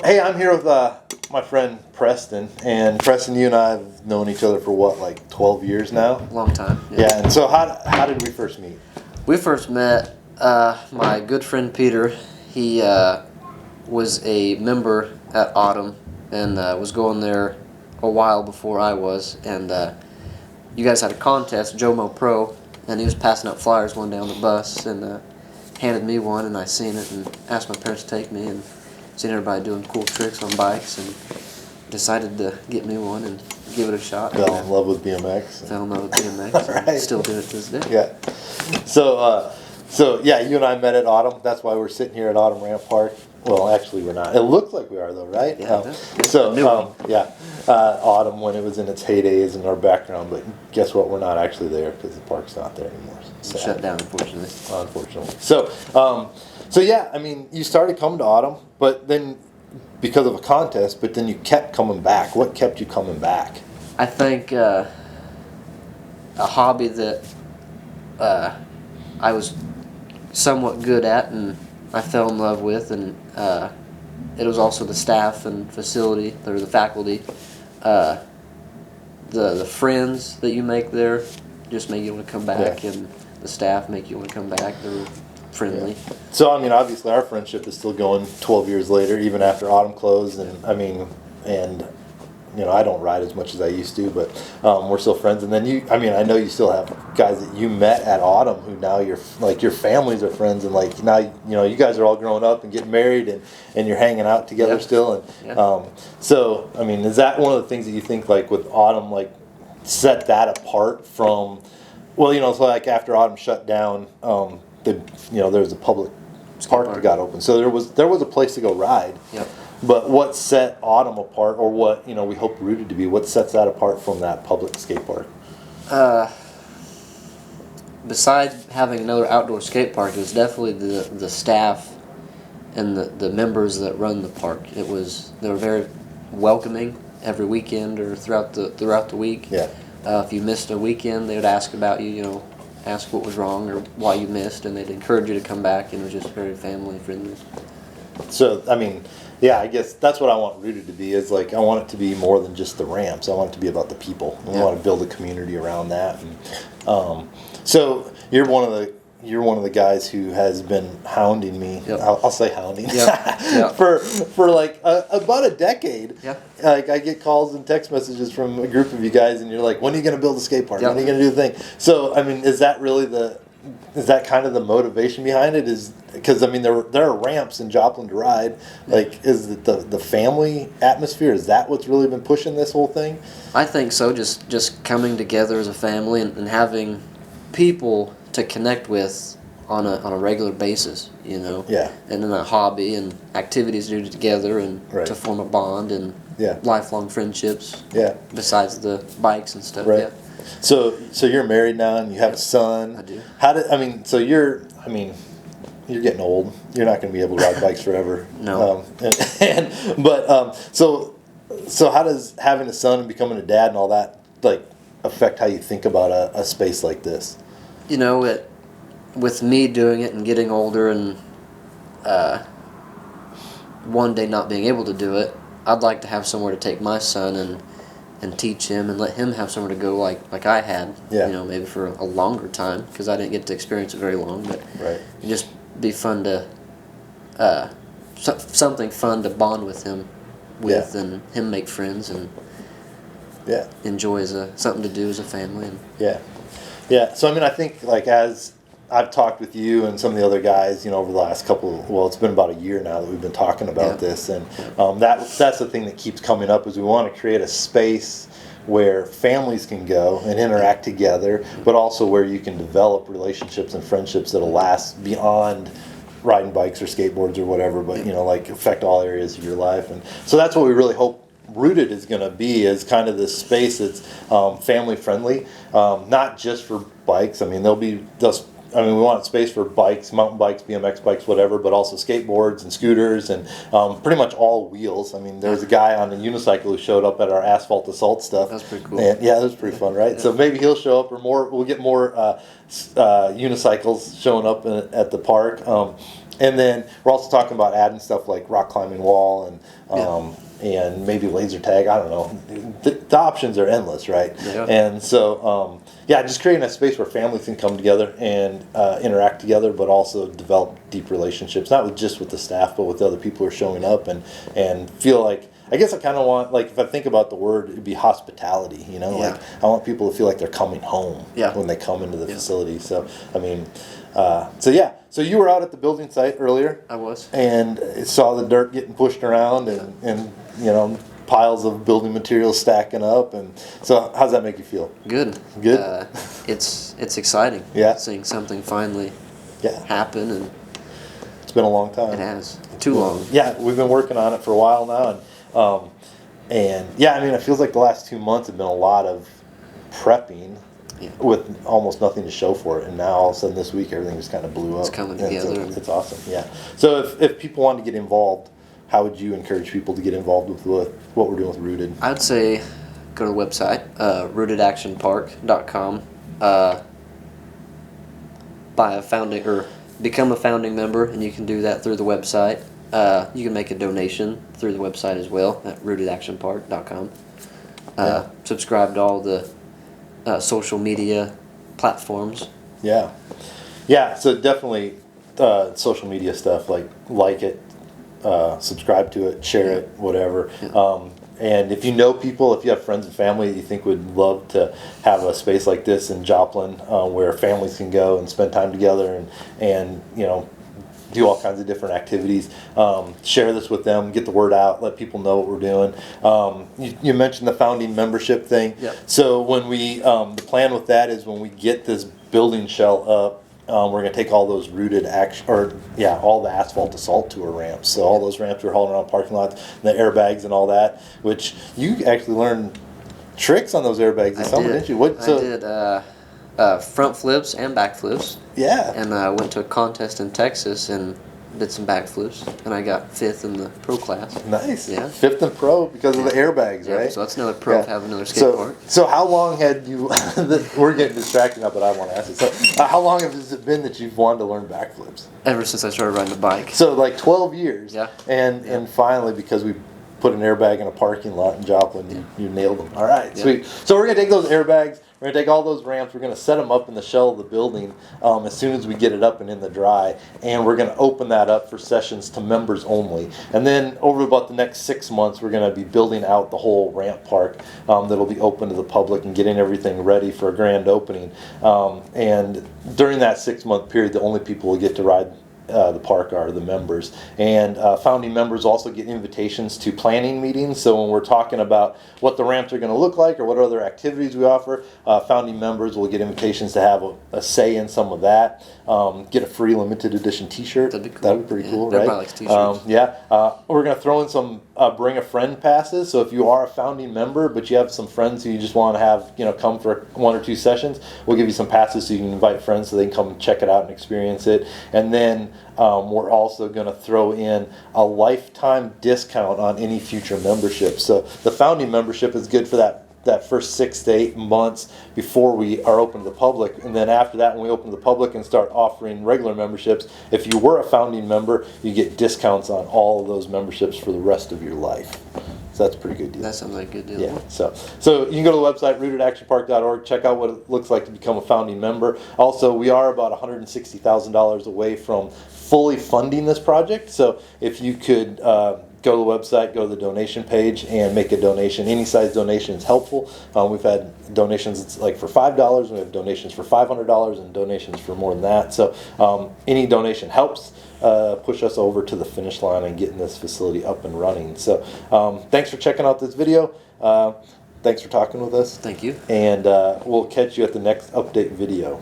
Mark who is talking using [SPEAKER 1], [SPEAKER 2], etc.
[SPEAKER 1] Hey, I'm here with my friend Preston. And Preston, you and I have known each other for what, like 12 years now?
[SPEAKER 2] Long time.
[SPEAKER 1] Yeah, and so how did we first meet?
[SPEAKER 2] We first met, my good friend Peter. He was a member at Autumn and was going there a while before I was. And you guys had a contest, JoMoPro, and he was passing out flyers one day on the bus and handed me one, and I seen it and asked my parents to take me, and seen everybody doing cool tricks on bikes and decided to get me one and give it a shot.
[SPEAKER 1] Fell in love with BMX.
[SPEAKER 2] Fell in love with BMX.
[SPEAKER 1] Right.
[SPEAKER 2] And still do it to this day.
[SPEAKER 1] Yeah. So yeah, you and I met at Autumn. That's why we're sitting here at Autumn Ramp Park. Well, actually, we're not. It looks like we are, though, right?
[SPEAKER 2] Yeah.
[SPEAKER 1] Autumn when it was in its heyday is in our background, but guess what? We're not actually there because the park's not there anymore.
[SPEAKER 2] It's shut down, unfortunately.
[SPEAKER 1] Unfortunately. So yeah, I mean, you started coming to Autumn, but then because of a contest, but then you kept coming back. What kept you coming back?
[SPEAKER 2] I think a hobby that I was somewhat good at and I fell in love with, and it was also the staff and facility, or the faculty. The friends that you make there just make you want to come back, and the staff make you want to come back. They're friendly.
[SPEAKER 1] Yeah. So, I mean, obviously our friendship is still going 12 years later, even after Autumn closed, and I mean, you know, I don't ride as much as I used to, but we're still friends. And then I know you still have guys that you met at Autumn who now your families are friends, and like now, you know, you guys are all growing up and getting married, and you're hanging out together still. And so, I mean, is that one of the things that you think, like with Autumn, like set that apart from, well, you know, so like after Autumn shut down, there was a public park that got open, so there was a place to go ride.
[SPEAKER 2] Yep.
[SPEAKER 1] But what set Autumn apart, or what, you know, we hope Rooted to be, what sets that apart from that public skate park?
[SPEAKER 2] Besides having another outdoor skate park, it was definitely the staff and the members that run the park. They were very welcoming every weekend or throughout the week.
[SPEAKER 1] Yeah.
[SPEAKER 2] If you missed a weekend, they would ask about you, you know, ask what was wrong or why you missed, and they'd encourage you to come back, and it was just very family friendly. So,
[SPEAKER 1] I mean, yeah, I guess that's what I want Rooted to be, is like, I want it to be more than just the ramps. I want it to be about the people. I want to build a community around that. And, so you're one of the guys who has been hounding me.
[SPEAKER 2] Yep.
[SPEAKER 1] I'll say hounding.
[SPEAKER 2] Yep.
[SPEAKER 1] for like about a decade.
[SPEAKER 2] Yep.
[SPEAKER 1] Like, I get calls and text messages from a group of you guys, and you're like, when are you going to build a skate park? When are you going to do the thing? So, I mean, is that kind of the motivation behind it? Is because, I mean, there are ramps in Joplin to ride. Like, is it the family atmosphere? Is that what's really been pushing this whole thing?
[SPEAKER 2] I think so. Just coming together as a family and having people to connect with on a regular basis, you know.
[SPEAKER 1] Yeah.
[SPEAKER 2] And then a hobby and activities to do together and to form a bond and lifelong friendships.
[SPEAKER 1] Yeah.
[SPEAKER 2] Besides the bikes and stuff.
[SPEAKER 1] Right.
[SPEAKER 2] Yeah.
[SPEAKER 1] So you're married now and you have a son.
[SPEAKER 2] I do.
[SPEAKER 1] You're getting old. You're not going to be able to ride bikes forever.
[SPEAKER 2] No.
[SPEAKER 1] So how does having a son and becoming a dad and all that, like, affect how you think about a space like this?
[SPEAKER 2] You know, with me doing it and getting older and one day not being able to do it, I'd like to have somewhere to take my son and teach him and let him have somewhere to go like I had, you know, maybe for a longer time, because I didn't get to experience it very long, but it'd just be fun to, something fun to bond with him with and him make friends and enjoy as something to do as a family. And
[SPEAKER 1] So, I mean, I think, like, as I've talked with you and some of the other guys, you know, over the last it's been about a year now that we've been talking about this, and that's the thing that keeps coming up, is we want to create a space where families can go and interact together, but also where you can develop relationships and friendships that'll last beyond riding bikes or skateboards or whatever, but, you know, like, affect all areas of your life. And so that's what we really hope Rooted is going to be, is kind of this space that's family friendly, not just for bikes. I mean, we want space for bikes, mountain bikes, BMX bikes, whatever, but also skateboards and scooters and pretty much all wheels. I mean, there was a guy on a unicycle who showed up at our asphalt assault stuff.
[SPEAKER 2] That's pretty cool.
[SPEAKER 1] And, that was pretty fun, right? Yeah. So maybe he'll show up, or we'll get more unicycles showing up at the park. And then we're also talking about adding stuff like rock climbing wall and maybe laser tag. I don't know. The options are endless, right?
[SPEAKER 2] Yeah.
[SPEAKER 1] And so, just creating a space where families can come together and interact together, but also develop deep relationships, not just with the staff, but with the other people who are showing up and feel like, I guess I kind of want, like, if I think about the word, it'd be hospitality, you know?
[SPEAKER 2] Yeah.
[SPEAKER 1] Like, I want people to feel like they're coming home
[SPEAKER 2] Yeah.
[SPEAKER 1] when they come into the facility. So, I mean, so you were out at the building site earlier.
[SPEAKER 2] I was.
[SPEAKER 1] And saw the dirt getting pushed around and you know, piles of building materials stacking up. And so how's that make you feel?
[SPEAKER 2] Good.
[SPEAKER 1] Good?
[SPEAKER 2] It's exciting.
[SPEAKER 1] Yeah.
[SPEAKER 2] Seeing something finally
[SPEAKER 1] Yeah.
[SPEAKER 2] happen, and
[SPEAKER 1] It's been a long time.
[SPEAKER 2] it has. Too long.
[SPEAKER 1] Yeah, we've been working on it for a while now. And yeah, I mean, it feels like the last 2 months have been a lot of prepping.
[SPEAKER 2] Yeah.
[SPEAKER 1] With almost nothing to show for it, and now all of a sudden this week everything just kind of blew up.
[SPEAKER 2] It's coming
[SPEAKER 1] And
[SPEAKER 2] together.
[SPEAKER 1] It's awesome, yeah. So if people want to get involved, how would you encourage people to get involved with what we're doing with Rooted?
[SPEAKER 2] I'd say go to the website, rootedactionpark.com. Buy a founding or become a founding member, and you can do that through the website. You can make a donation through the website as well at rootedactionpark.com. Subscribe to all the social media platforms.
[SPEAKER 1] Yeah. So definitely social media stuff, like it, subscribe to it, share it, whatever. And if you know people, if you have friends and family that you think would love to have a space like this in Joplin, where families can go and spend time together and you know, do all kinds of different activities. Share this with them, get the word out, let people know what we're doing. You mentioned the founding membership thing.
[SPEAKER 2] Yep.
[SPEAKER 1] So when we, the plan with that is when we get this building shell up, we're going to take all those rooted all the asphalt to salt tour ramps. So all those ramps we're hauling around parking lots, the airbags and all that, which you actually learned tricks on those airbags this summer, didn't you?
[SPEAKER 2] I did. Front flips and back flips.
[SPEAKER 1] Yeah.
[SPEAKER 2] And I went to a contest in Texas and did some back flips, and I got 5th in the pro class.
[SPEAKER 1] Nice.
[SPEAKER 2] Yeah.
[SPEAKER 1] 5th in pro because of the airbags, right?
[SPEAKER 2] So that's another pro to have another skate park.
[SPEAKER 1] So how long had you? We're getting distracted now, but I want to ask you. So how long has it been that you've wanted to learn backflips?
[SPEAKER 2] Ever since I started riding the bike.
[SPEAKER 1] So like 12 years.
[SPEAKER 2] Yeah.
[SPEAKER 1] And finally, because we put an airbag in a parking lot in Joplin, you nailed them. All right, sweet. So we're gonna take those airbags. We're going to take all those ramps, we're going to set them up in the shell of the building as soon as we get it up and in the dry, and we're going to open that up for sessions to members only. And then over about the next 6 months, we're going to be building out the whole ramp park that'll be open to the public and getting everything ready for a grand opening. And during that 6-month period, the only people who get to ride the park are the members. And founding members also get invitations to planning meetings. So when we're talking about what the ramps are going to look like or what other activities we offer, founding members will get invitations to have a say in some of that. Get a free limited edition t-shirt.
[SPEAKER 2] That'd be cool.
[SPEAKER 1] That'd be pretty cool, right?
[SPEAKER 2] Everybody likes t-shirts.
[SPEAKER 1] We're going to throw in some bring a friend passes. So if you are a founding member, but you have some friends who you just want to have, come for 1 or 2 sessions, we'll give you some passes so you can invite friends so they can come check it out and experience it. And then we're also going to throw in a lifetime discount on any future membership. So the founding membership is good for that first 6 to 8 months before we are open to the public. And then after that, when we open to the public and start offering regular memberships, if you were a founding member, you get discounts on all of those memberships for the rest of your life. So that's a pretty good deal.
[SPEAKER 2] That sounds like a good deal.
[SPEAKER 1] Yeah, so you can go to the website, rootedactionpark.org, check out what it looks like to become a founding member. Also, we are about $160,000 away from fully funding this project. So if you could go to the website, go to the donation page, and make a donation. Any size donation is helpful. We've had donations like for $5, we have donations for $500, and donations for more than that. So any donation helps push us over to the finish line and getting this facility up and running. So thanks for checking out this video. Thanks for talking with us.
[SPEAKER 2] Thank you.
[SPEAKER 1] And we'll catch you at the next update video.